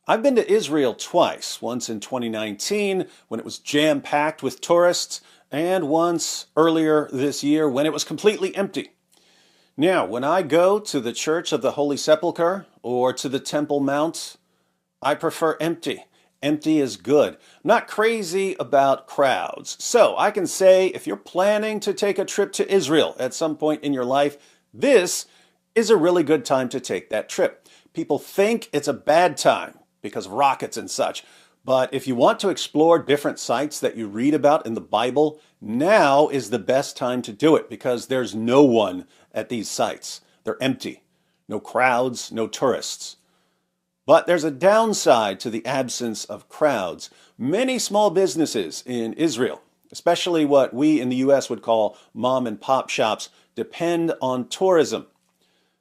I've been to Israel twice, once in 2019 when it was jam-packed with tourists, and once earlier this year when it was completely empty. Now, when I go to the Church of the Holy Sepulchre or to the Temple Mount, I prefer empty. Empty is good. I'm not crazy about crowds. So I can say if you're planning to take a trip to Israel at some point in your life, this is a really good time to take that trip. People think it's a bad time because of rockets and such. But if you want to explore different sites that you read about in the Bible, now is the best time to do it because there's no one at these sites. They're empty. No crowds, no tourists. But there's a downside to the absence of crowds. Many small businesses in Israel, especially what we in the US would call mom and pop shops, depend on tourism.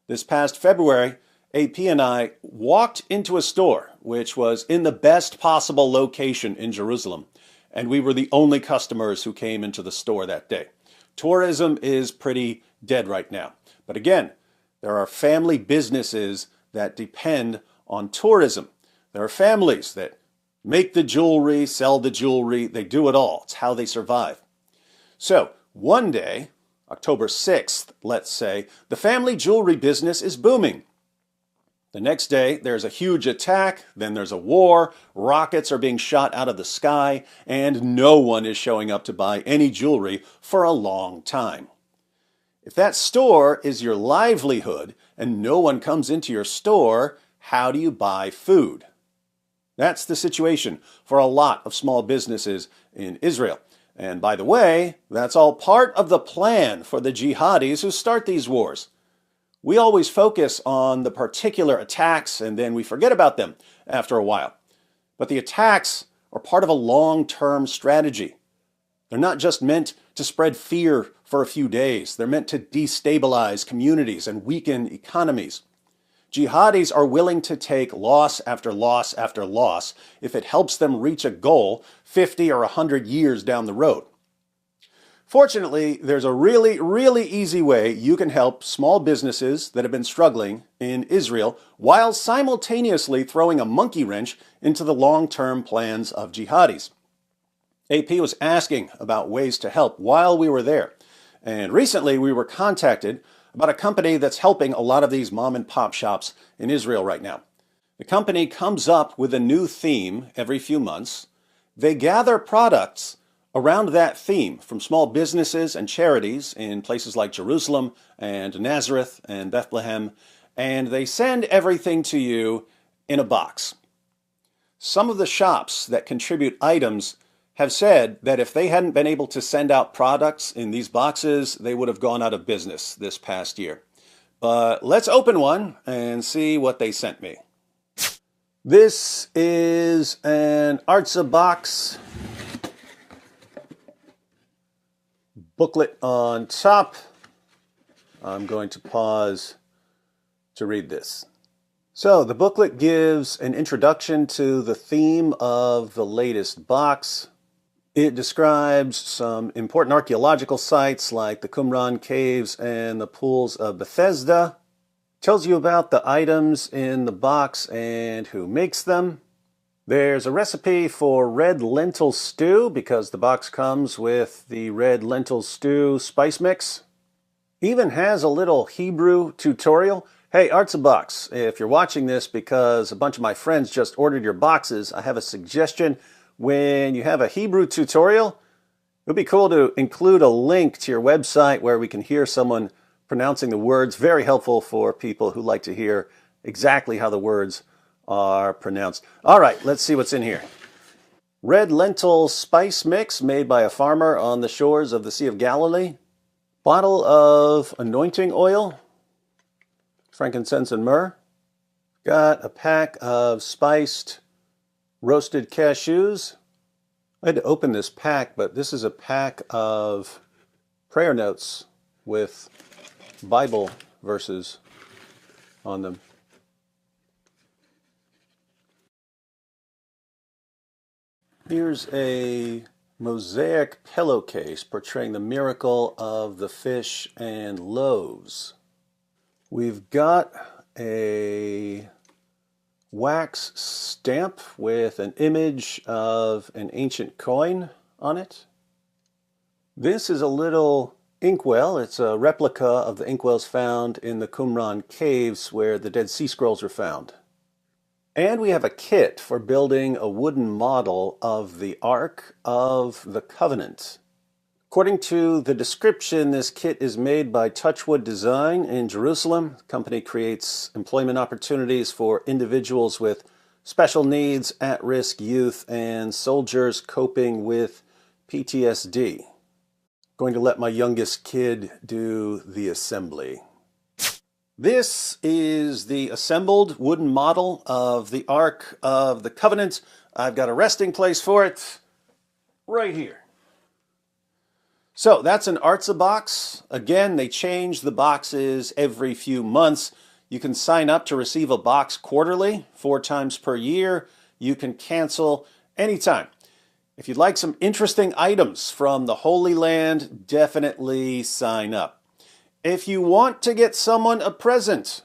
This past February, AP and I walked into a store which was in the best possible location in Jerusalem, and we were the only customers who came into the store that day. Tourism is pretty dead right now. But again, there are family businesses that depend on tourism. There are families that make the jewelry, sell the jewelry, they do it all. It's how they survive. So one day, October 6th, let's say, the family jewelry business is booming. The next day, there's a huge attack, then there's a war, rockets are being shot out of the sky, and no one is showing up to buy any jewelry for a long time. If that store is your livelihood and no one comes into your store, how do you buy food? That's the situation for a lot of small businesses in Israel. And by the way, that's all part of the plan for the jihadis who start these wars. We always focus on the particular attacks and then we forget about them after a while. But the attacks are part of a long-term strategy. They're not just meant to spread fear for a few days. They're meant to destabilize communities and weaken economies. Jihadis are willing to take loss after loss after loss if it helps them reach a goal 50 or 100 years down the road. Fortunately, there's a really easy way you can help small businesses that have been struggling in Israel while simultaneously throwing a monkey wrench into the long-term plans of jihadis. AP was asking about ways to help while we were there. And recently we were contacted about a company that's helping a lot of these mom and pop shops in Israel right now. The company comes up with a new theme every few months. They gather products around that theme from small businesses and charities in places like Jerusalem and Nazareth and Bethlehem, and they send everything to you in a box. Some of the shops that contribute items have said that if they hadn't been able to send out products in these boxes, they would have gone out of business this past year. But let's open one and see what they sent me. This is an Artza box. Booklet on top. I'm going to pause to read this. So the booklet gives an introduction to the theme of the latest box. It describes some important archaeological sites like the Qumran caves and the pools of Bethesda. Tells you about the items in the box and who makes them. There's a recipe for red lentil stew because the box comes with the red lentil stew spice mix. Even has a little Hebrew tutorial. Hey, Artza Box, if you're watching this because a bunch of my friends just ordered your boxes, I have a suggestion. When you have a Hebrew tutorial, it would be cool to include a link to your website where we can hear someone pronouncing the words. Very helpful for people who like to hear exactly how the words are pronounced. All right, let's see what's in here. Red lentil spice mix made by a farmer on the shores of the Sea of Galilee. Bottle of anointing oil, frankincense and myrrh. Got a pack of spiced roasted cashews. I had to open this pack, but this is a pack of prayer notes with Bible verses on them. Here's a mosaic pillowcase portraying the miracle of the fish and loaves. We've got a wax stamp with an image of an ancient coin on it. This is a little inkwell. It's a replica of the inkwells found in the Qumran caves where the Dead Sea Scrolls were found. And we have a kit for building a wooden model of the Ark of the Covenant. According to the description, this kit is made by Touchwood Design in Jerusalem. The company creates employment opportunities for individuals with special needs, at-risk youth, and soldiers coping with PTSD. Going to let my youngest kid do the assembly. This is the assembled wooden model of the Ark of the Covenant. I've got a resting place for it right here. So that's an Artza box. Again, they change the boxes every few months. You can sign up to receive a box quarterly, 4 times per year. You can cancel anytime. If you'd like some interesting items from the Holy Land, definitely sign up. If you want to get someone a present,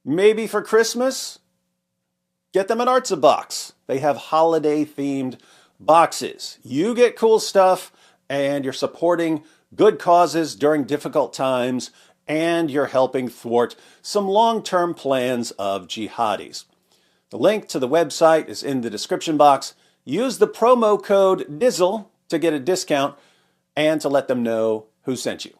maybe for Christmas, get them an Artza box. They have holiday-themed boxes. You get cool stuff, and you're supporting good causes during difficult times, and you're helping thwart some long-term plans of jihadis. The link to the website is in the description box. Use the promo code DIZZLE to get a discount and to let them know who sent you.